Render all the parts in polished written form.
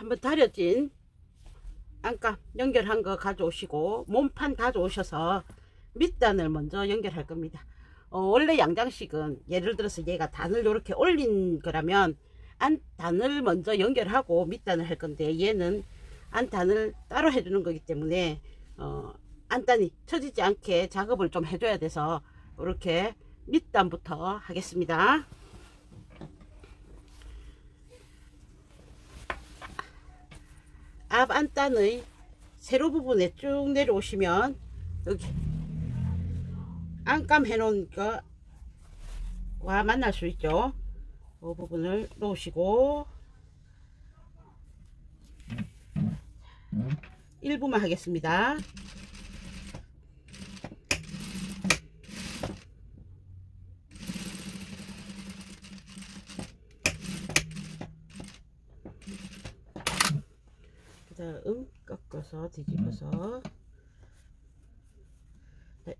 한번 다려진 안감 연결한 거 가져오시고 몸판 가져오셔서 밑단을 먼저 연결할 겁니다. 원래 양장식은 예를 들어서 얘가 단을 이렇게 올린 거라면 안단을 먼저 연결하고 밑단을 할 건데, 얘는 안단을 따로 해주는 거기 때문에 안단이 처지지 않게 작업을 좀 해줘야 돼서 이렇게 밑단부터 하겠습니다. 앞 안단의 세로 부분에 쭉 내려오시면 여기 안감 해놓은 거와 만날 수 있죠. 그 부분을 놓으시고 1부만 하겠습니다. 그 다음 꺾어서 뒤집어서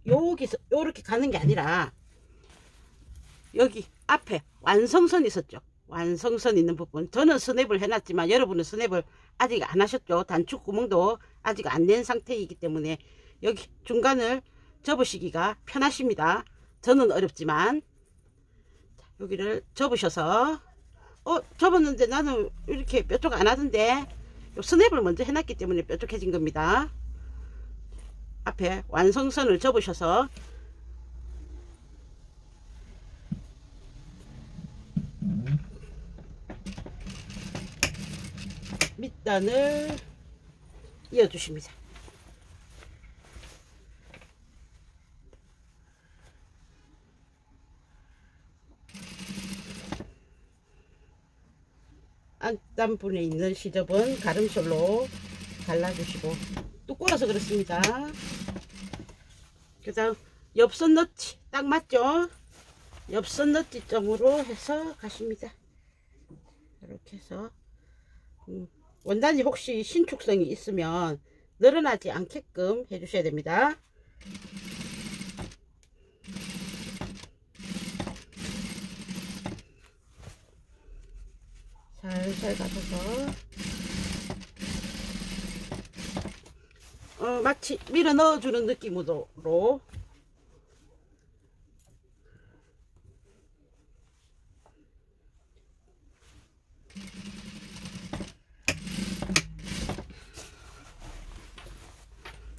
여기서 요렇게 가는 게 아니라 여기 앞에 완성선 있었죠. 완성선 있는 부분, 저는 스냅을 해놨지만 여러분은 스냅을 아직 안 하셨죠. 단축 구멍도 아직 안 낸 상태이기 때문에 여기 중간을 접으시기가 편하십니다. 저는 어렵지만 여기를 접으셔서 접었는데 나는 이렇게 뾰족 안 하던데, 스냅을 먼저 해놨기 때문에 뾰족해진 겁니다. 앞에 완성선을 접으셔서 밑단을 이어 주십니다. 안단분에 있는 시접은 가름솔로 갈라주시고, 두꺼워서 그렇습니다. 그 다음 옆선 너치 딱 맞죠? 옆선 너치점으로 해서 가십니다. 이렇게 해서 원단이 혹시 신축성이 있으면 늘어나지 않게끔 해주셔야 됩니다. 살살 가셔서 마치 밀어 넣어주는 느낌으로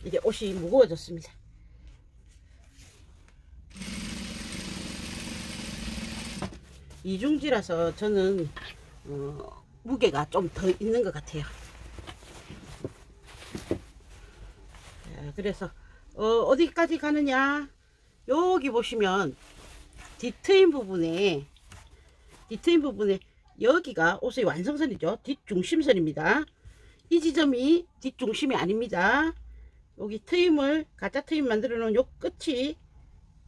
이제 옷이 무거워졌습니다. 이중지라서 저는 무게가 좀 더 있는 것 같아요. 그래서 어디까지 가느냐, 여기 보시면 뒤트임 부분에 여기가 옷의 완성선이죠. 뒷중심선입니다. 이 지점이 뒷중심이 아닙니다. 여기 트임을 가짜 트임 만들어 놓은 요 끝이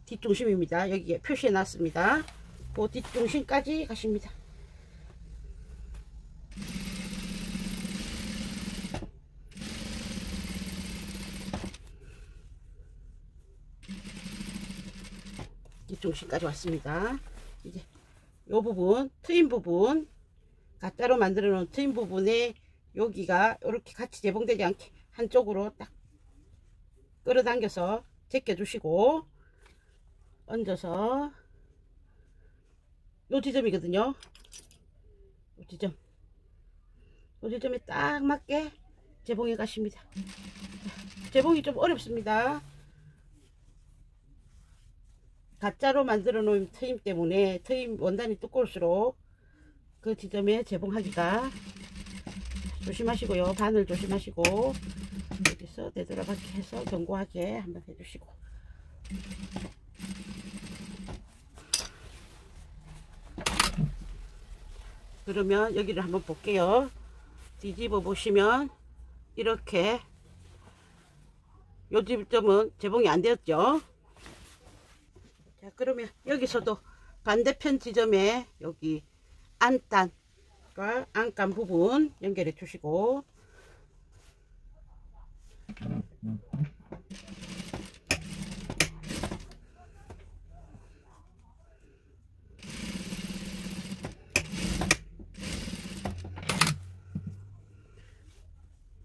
뒷중심입니다. 여기에 표시해 놨습니다. 그 뒷중심까지 가십니다. 뒷중심까지 왔습니다. 이제 요 부분, 트임 부분, 가짜로 만들어 놓은 트임 부분에 여기가 이렇게 같이 재봉되지 않게 한쪽으로 딱 끌어당겨서 제껴 주시고, 얹어서 요 지점이거든요. 요 지점에 딱 맞게 재봉해 가십니다. 재봉이 좀 어렵습니다. 가짜로 만들어 놓은 트임 때문에 트임 원단이 두꺼울수록 그 지점에 재봉하기가 조심하시고요. 바늘 조심하시고 여기서 되돌아가게 해서 견고하게 한번 해주시고, 그러면 여기를 한번 볼게요. 뒤집어 보시면 이렇게 요 지점은 재봉이 안 되었죠. 자, 그러면 여기서도 반대편 지점에 여기 안단과 안감 부분 연결해 주시고,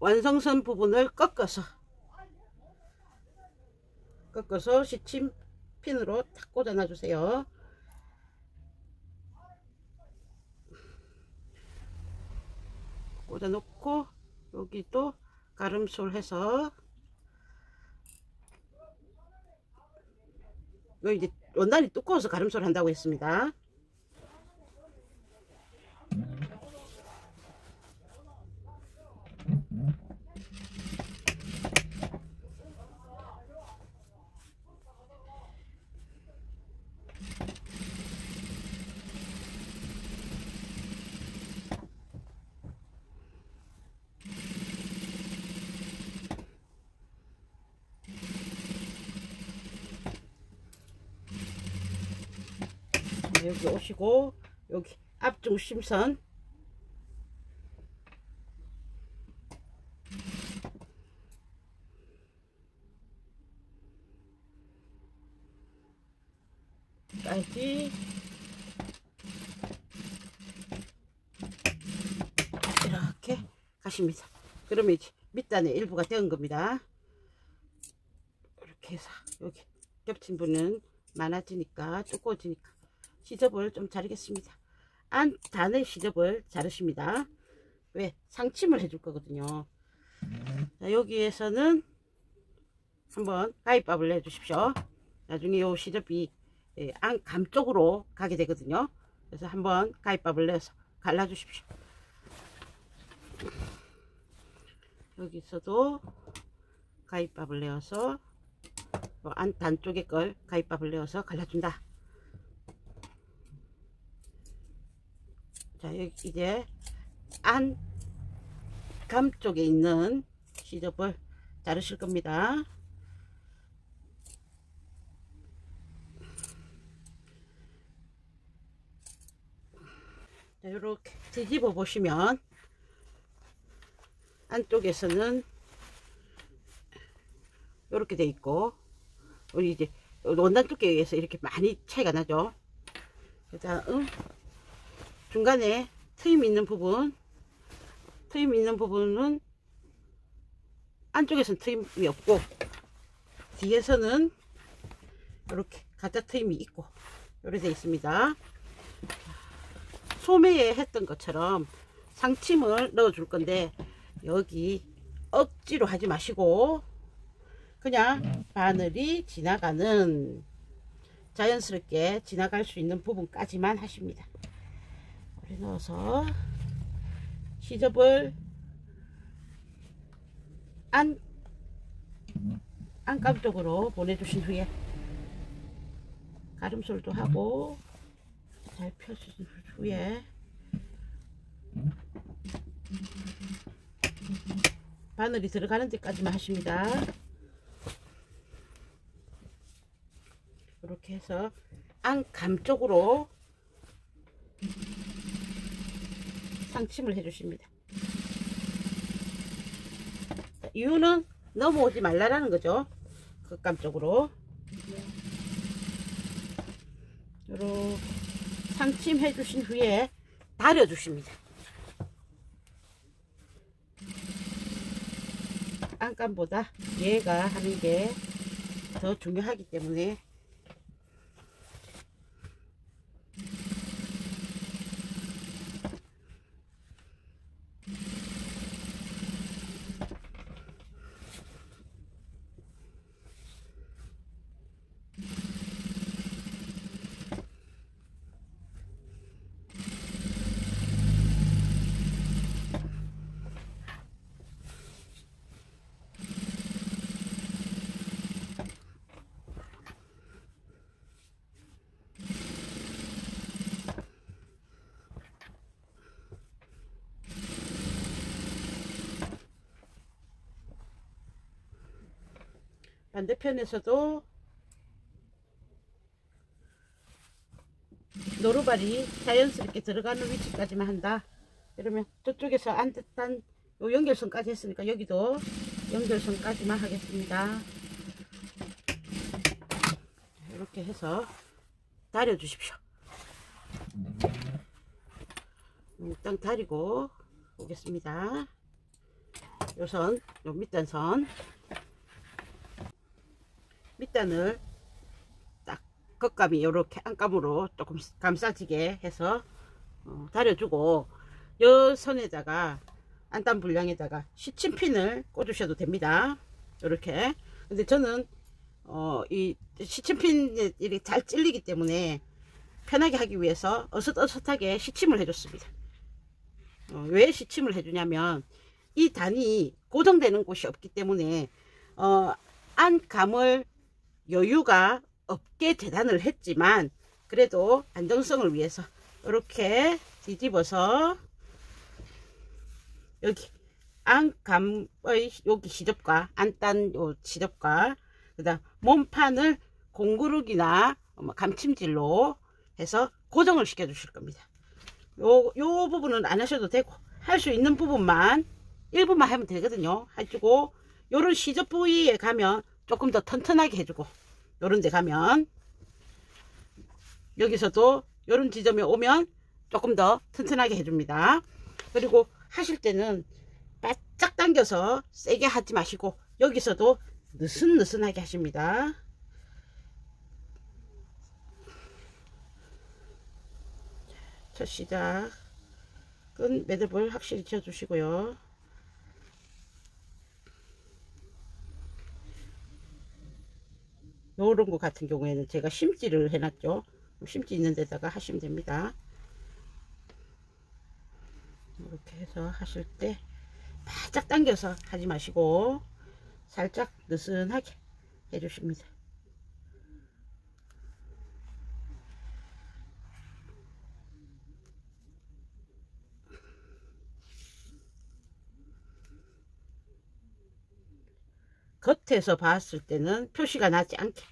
완성선 부분을 꺾어서 시침 핀으로 탁 꽂아 놔주세요. 꽂아 놓고 여기 또 가름솔 해서 여기 이제 원단이 두꺼워서 가름솔 한다고 했습니다. 여기 오시고 여기 앞중심선 까지 이렇게 가십니다. 그러면 이제 밑단의 일부가 된 겁니다. 이렇게 해서 여기 겹친 부분은 많아지니까 두꺼워지니까 시접을 좀 자르겠습니다. 안 단의 시접을 자르십니다. 왜? 상침을 해줄 거거든요. 자, 여기에서는 한번 가위밥을 내주십시오. 나중에 요 시접이 안감 쪽으로 가게 되거든요. 그래서 한번 가위밥을 내서 갈라주십시오. 여기서도 가위밥을 내어서 안 단 쪽에 걸 가위밥을 내어서 갈라준다. 자, 여기 이제 안 감 쪽에 있는 시접을 자르실 겁니다. 자, 이렇게 뒤집어 보시면 안쪽에서는 이렇게 돼 있고 우리 이제 원단 두께에 의해서 이렇게 많이 차이가 나죠. 그다음 중간에 트임 있는 부분은 안쪽에서는 트임이 없고 뒤에서는 이렇게 가짜 트임이 있고 이렇게 되어 있습니다. 소매에 했던 것처럼 상침을 넣어 줄 건데 여기 억지로 하지 마시고 그냥 바늘이 지나가는 자연스럽게 지나갈 수 있는 부분까지만 하십니다. 이렇게 넣어서 시접을 안감 쪽으로 보내주신 후에 가름솔도 하고 잘 펴주신 후에 바늘이 들어가는 데까지만 하십니다. 이렇게 해서 안감 쪽으로 상침을 해주십니다. 이유는 넘어오지 말라라는 거죠. 극감 쪽으로 이렇게 상침해 주신 후에 다려 주십니다. 안감보다 얘가 하는 게 더 중요하기 때문에 반대편에서도 노루발이 자연스럽게 들어가는 위치까지만 한다. 그러면 저쪽에서 안 듯한 요 연결선까지 했으니까 여기도 연결선까지만 하겠습니다. 이렇게 해서 다려 주십시오. 일단 다리고 오겠습니다. 요 선, 요 밑단 선, 밑단을 딱 겉감이 요렇게 안감으로 조금 감싸지게 해서 다려주고, 요 선에다가 안단 분량에다가 시침핀을 꽂으셔도 됩니다. 요렇게. 근데 저는 이 시침핀이 이렇게 잘 찔리기 때문에 편하게 하기 위해서 어슷어슷하게 시침을 해줬습니다. 왜 시침을 해주냐면 이 단이 고정되는 곳이 없기 때문에 안감을 여유가 없게 재단을 했지만 그래도 안정성을 위해서 이렇게 뒤집어서 여기 안감의 여기 시접과 안단 요 시접과 그다음 몸판을 공구르기나 감침질로 해서 고정을 시켜 주실 겁니다. 요 부분은 안 하셔도 되고 할 수 있는 부분만 일부만 하면 되거든요. 해주고 요런 시접 부위에 가면 조금 더 튼튼하게 해주고, 요런 데 가면 여기서도 요런 지점에 오면 조금 더 튼튼하게 해줍니다. 그리고 하실 때는 바짝 당겨서 세게 하지 마시고 여기서도 느슨느슨하게 하십니다. 첫 시작은 매듭을 확실히 지어 주시고요. 요런 거 같은 경우에는 제가 심지를 해놨죠. 심지 있는 데다가 하시면 됩니다. 이렇게 해서 하실 때 바짝 당겨서 하지 마시고 살짝 느슨하게 해주십니다. 겉에서 봤을 때는 표시가 나지 않게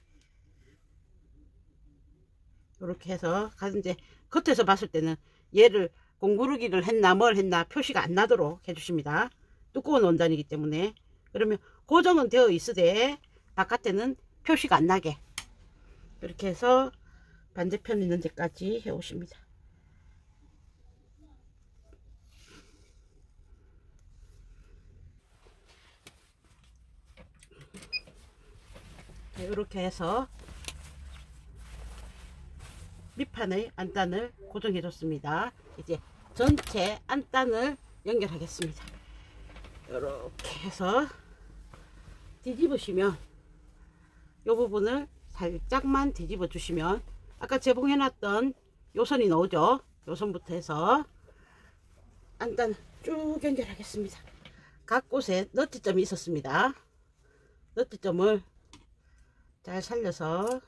이렇게 해서 이제 겉에서 봤을 때는 얘를 공구르기를 했나 뭘 했나 표시가 안 나도록 해주십니다. 두꺼운 원단이기 때문에. 그러면 고정은 되어 있으되 바깥에는 표시가 안 나게 이렇게 해서 반대편 있는 데까지 해 오십니다. 이렇게 해서 밑판의 안단을 고정해 줬습니다. 이제 전체 안단을 연결하겠습니다. 이렇게 해서 뒤집으시면 이 부분을 살짝만 뒤집어 주시면 아까 재봉해 놨던 요 선이 나오죠. 요 선부터 해서 안단 쭉 연결하겠습니다. 각 곳에 너트점이 있었습니다. 너트점을 잘 살려서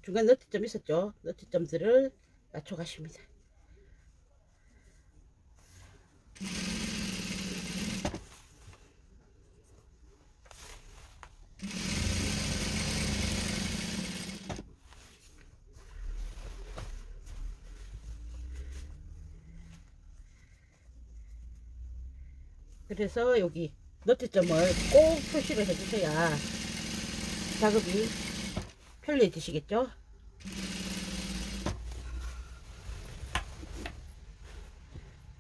중간 너트점 있었죠. 너트점들을 맞춰 가십니다. 그래서 여기 너트점을 꼭 표시를 해 주셔야 작업이 편리해지시겠죠.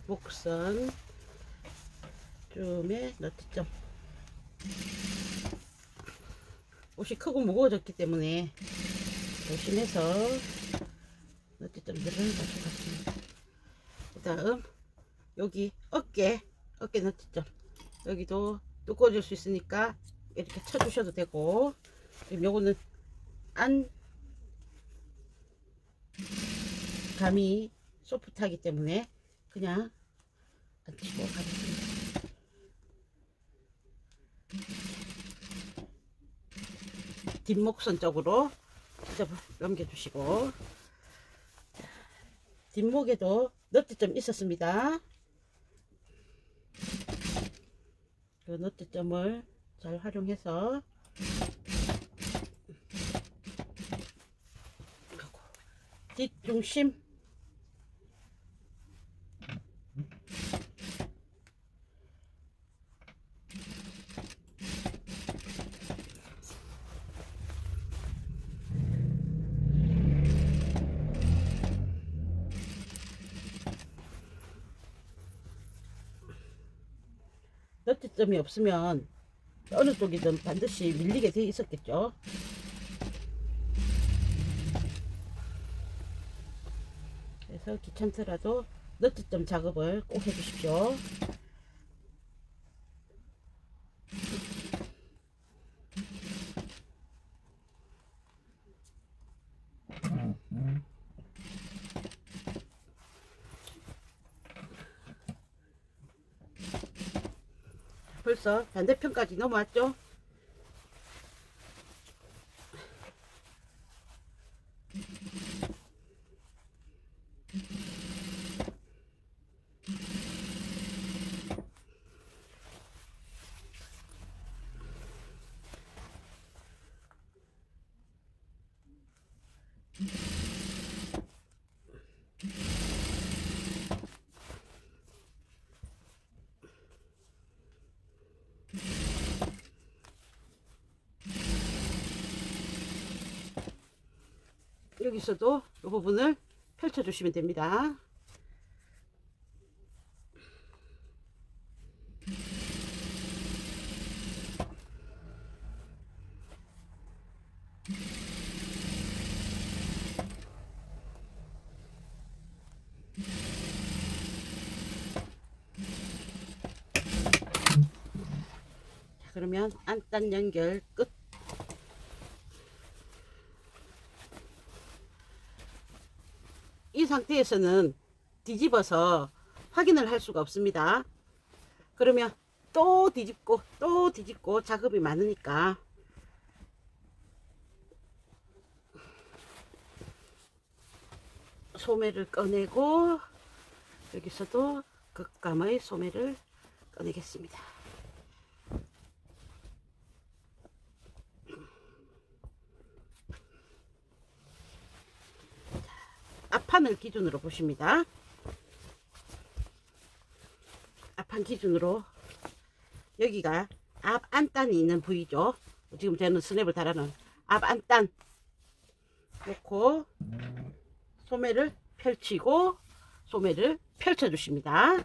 목선 쯤에 너트점, 옷이 크고 무거워졌기 때문에 조심해서 너트점들을 맞춰봤습니다. 그 다음 여기 어깨 너트점, 여기도 두꺼워질 수 있으니까 이렇게 쳐주셔도 되고, 그리고 요거는 안 감이 소프트하기 때문에 그냥 안 치고 가겠습니다. 뒷목선 쪽으로 지점을 넘겨주시고, 뒷목에도 너트점 있었습니다. 그 너트점을 잘 활용해서 뒷중심 접점이 없으면 어느 쪽이든 반드시 밀리게 돼 있었겠죠. 그래서 귀찮더라도 너트점 작업을 꼭 해주십시오. 벌써 반대편까지 넘어왔죠. 여기서도 이 부분을 펼쳐 주시면 됩니다. 자, 그러면 안단 연결 끝. 이 상태에서는 뒤집어서 확인을 할 수가 없습니다. 그러면 또 뒤집고 작업이 많으니까 소매를 꺼내고 여기서도 극감의 소매를 꺼내겠습니다. 앞판을 기준으로 보십니다. 앞판 기준으로 여기가 앞 안단이 있는 부위죠. 지금 저는 스냅을 달아놓은 앞 안단 놓고 소매를 펼치고 소매를 펼쳐 주십니다.